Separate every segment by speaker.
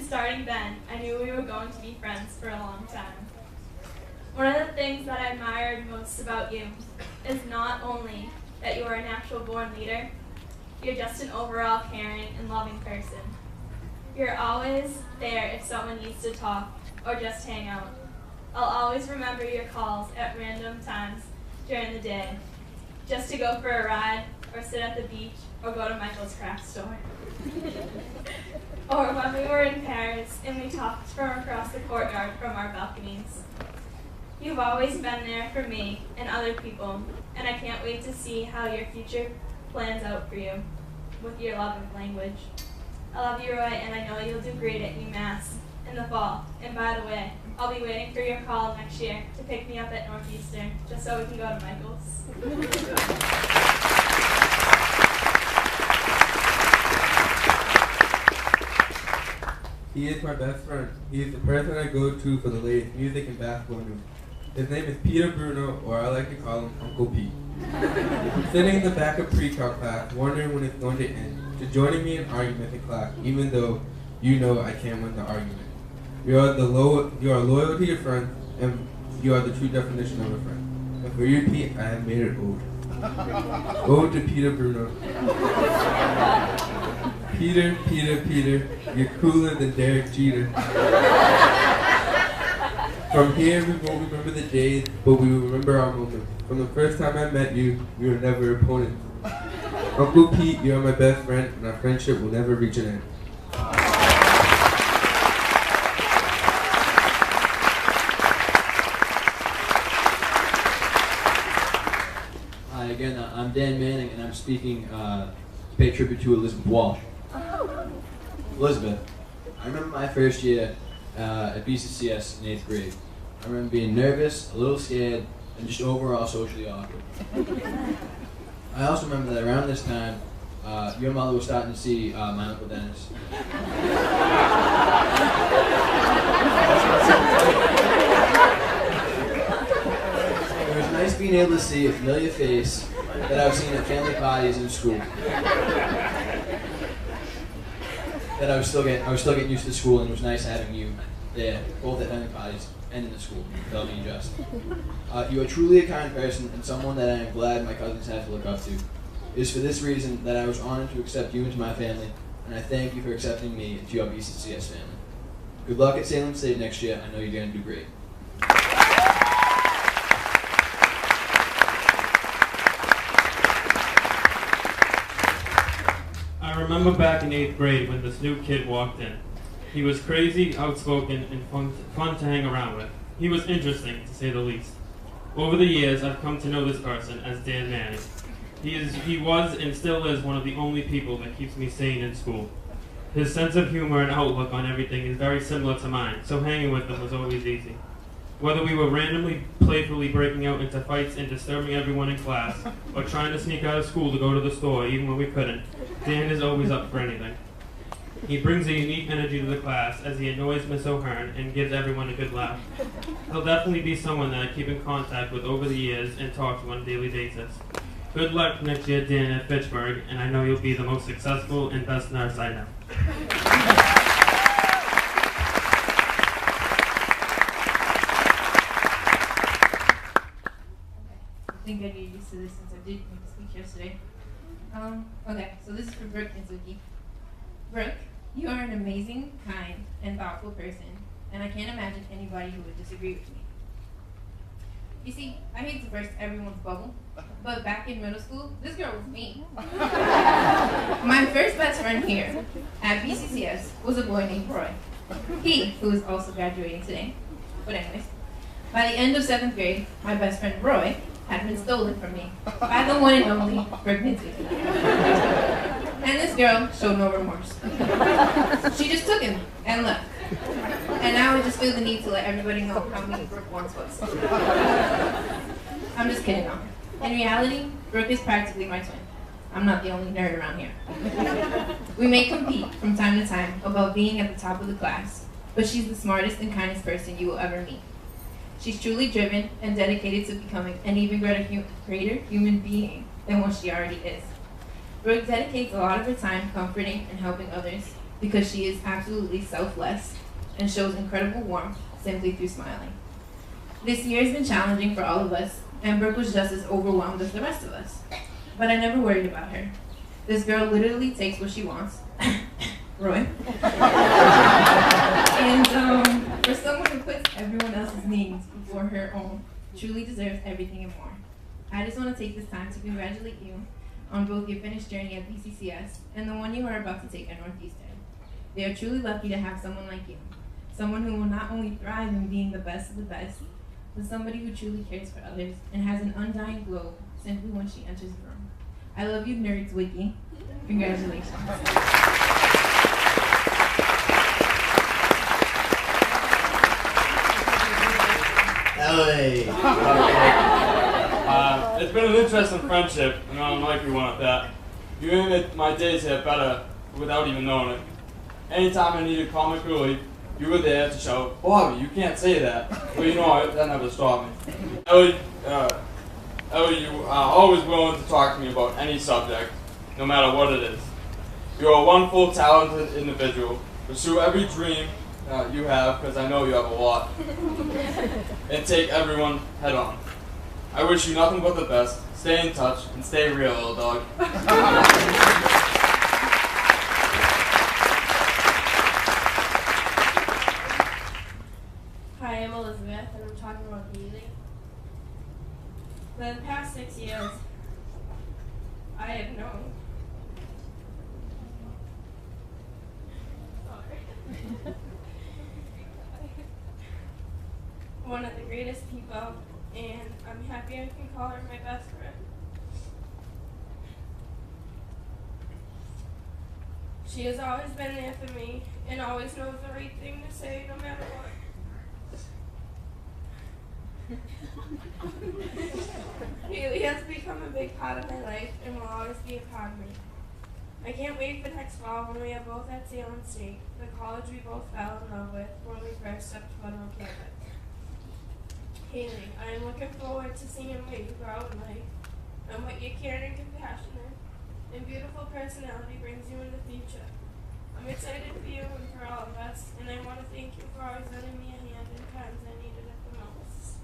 Speaker 1: starting then, I knew we were going to be friends for a long time. One of the things that I admired most about you is not only that you are a natural-born leader, you're just an overall caring and loving person. You're always there if someone needs to talk or just hang out. I'll always remember your calls at random times during the day, just to go for a ride or sit at the beach or go to Michael's craft store. Or when we were in Paris and we talked from across the courtyard from our balconies. You've always been there for me and other people, and I can't wait to see how your future plans out for you with your love of language. I love you, Roy, and I know you'll do great at UMass in the fall. And by the way, I'll be waiting for your call next year to pick me up at Northeastern, just so we can go to Michael's.
Speaker 2: He is my best friend. He is the person I go to for the latest music and basketball news. His name is Peter Bruno, or I like to call him Uncle Pete. Sitting in the back of pre-calc class, wondering when it's going to end, to joining me in argument in class, even though you know I can't win the argument. You are loyal to your friends, and you are the true definition of a friend. And for you, Pete, I have made it ode. Ode to Peter Bruno. Peter, Peter, Peter, you're cooler than Derek Jeter. From here, we won't remember the days, but we will remember our moments. From the first time I met you, we were never opponents. Uncle Pete, you are my best friend, and our friendship will never reach an end.
Speaker 3: Hi again, I'm Dan Manning, and I'm speaking to pay tribute to Elizabeth Walsh. Elizabeth, I remember my first year at BCCS in 8th grade. I remember being nervous, a little scared, and just overall socially awkward. I also remember that around this time, your mother was starting to see my Uncle Dennis. It was nice being able to see a familiar face that I've seen at family parties in school. That I was still getting used to school, and it was nice having you there, both at family parties and in the school, without being just. You are truly a kind person and someone that I am glad my cousins have to look up to. It is for this reason that I was honored to accept you into my family, and I thank you for accepting me into your BCCS family. Good luck at Salem State next year. I know you're going to do great.
Speaker 4: I remember back in 8th grade when this new kid walked in. He was crazy, outspoken, and fun to hang around with. He was interesting, to say the least. Over the years, I've come to know this person as Dan Manning. He was and still is one of the only people that keeps me sane in school. His sense of humor and outlook on everything is very similar to mine, so hanging with him was always easy. Whether we were randomly, playfully breaking out into fights and disturbing everyone in class, or trying to sneak out of school to go to the store even when we couldn't, Dan is always up for anything. He brings a unique energy to the class as he annoys Miss O'Hearn and gives everyone a good laugh. He'll definitely be someone that I keep in contact with over the years and talk to on a daily basis. Good luck next year, Dan, at Fitchburg, and I know you'll be the most successful and best nurse I know.
Speaker 5: I think I get used to this since I did make a speech yesterday. Okay, so this is for Brooke and Zuki. Brooke, you are an amazing, kind, and thoughtful person, and I can't imagine anybody who would disagree with me. You see, I hate to burst everyone's bubble, but back in middle school, this girl was me. My first best friend here at BCCS was a boy named Roy. He, who is also graduating today. But anyways, by the end of 7th grade, my best friend Roy had been stolen from me by the one and only Brooke Lindsay. And this girl showed no remorse. She just took him and left. And now I just feel the need to let everybody know how mean Brooke once was. I'm just kidding now. In reality, Brooke is practically my twin. I'm not the only nerd around here. We may compete from time to time about being at the top of the class, but she's the smartest and kindest person you will ever meet. She's truly driven and dedicated to becoming an even greater human being than what she already is. Brooke dedicates a lot of her time comforting and helping others, because she is absolutely selfless and shows incredible warmth simply through smiling. This year has been challenging for all of us, and Brooke was just as overwhelmed as the rest of us. But I never worried about her. This girl literally takes what she wants. Roy. And for someone who puts everyone else's needs before her own, truly deserves everything and more. I just want to take this time to congratulate you on both your finished journey at BCCS and the one you are about to take at Northeastern. They are truly lucky to have someone like you, someone who will not only thrive in being the best of the best, but somebody who truly cares for others and has an undying glow simply when she enters the room. I love you, Nerds Wiki. Congratulations.
Speaker 3: Ellie.
Speaker 4: It's been an interesting friendship, and I don't like you one at that. You made my days here better without even knowing it. Anytime I needed comic relief, you were there to shout, "Bobby, you can't say that." Well, you know, that never stopped me. Ellie, you are always willing to talk to me about any subject, no matter what it is. You're a wonderful, talented individual. Pursue every dream you have, because I know you have a lot. And take everyone head on. I wish you nothing but the best. Stay in touch and stay real, little dog.
Speaker 1: Hi, I'm Elizabeth, and I'm talking about music. For the past 6 years, I have known. One of the greatest people, and I'm happy I can call her my best friend. She has always been there for me, and always knows the right thing to say no matter what. Haley has become a big part of my life and will always be a part of me. I can't wait for next fall when we are both at Salem State, the college we both fell in love with when we first stepped foot on campus. Haley, I am looking forward to seeing what you grow in life and what your caring, compassionate, and beautiful personality brings you in the future. I'm excited for you and for all of us, and I want to thank you for always lending me a hand in times I needed it the most.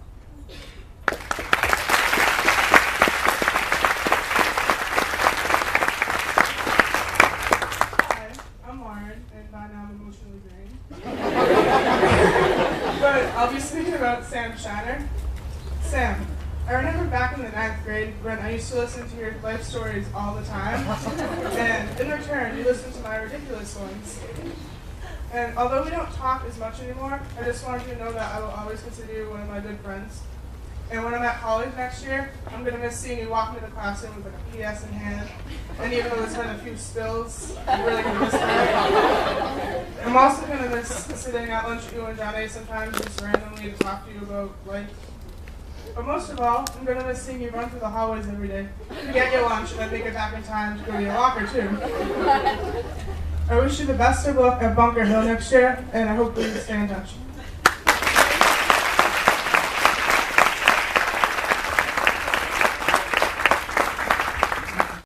Speaker 6: Hi, I'm Lauren, and by now I'm emotionally drained. But I'll be speaking about Sam Shiner. Sam, I remember back in the 9th grade when I used to listen to your life stories all the time, and in return, you listened to my ridiculous ones. And although we don't talk as much anymore, I just wanted you to know that I will always consider you one of my good friends. And when I'm at college next year, I'm going to miss seeing you walk into the classroom with like a PS in hand. And even though there's been a few spills, I'm really going to miss that. I'm also going to miss sitting at lunch with you and John A. sometimes just randomly to talk to you about life. But most of all, I'm going to miss seeing you run through the hallways every day to get your lunch and then make it back in time to go to your locker too. I wish you the best of luck at Bunker Hill next year, and I hope we stay in touch.